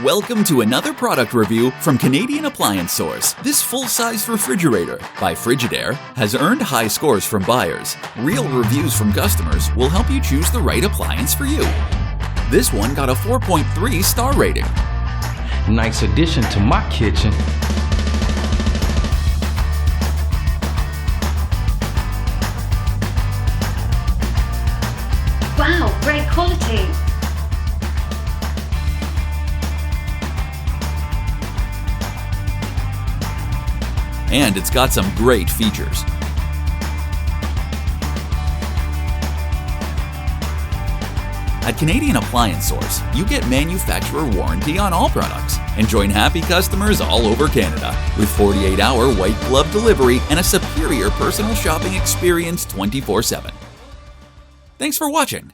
Welcome to another product review from Canadian Appliance Source. This full-size refrigerator by Frigidaire has earned high scores from buyers. Real reviews from customers will help you choose the right appliance for you. This one got a 4.3 star rating. Nice addition to my kitchen. Wow, great quality. And it's got some great features. At Canadian Appliance Source, you get manufacturer warranty on all products and join happy customers all over Canada with 48-hour white glove delivery and a superior personal shopping experience 24/7. Thanks for watching.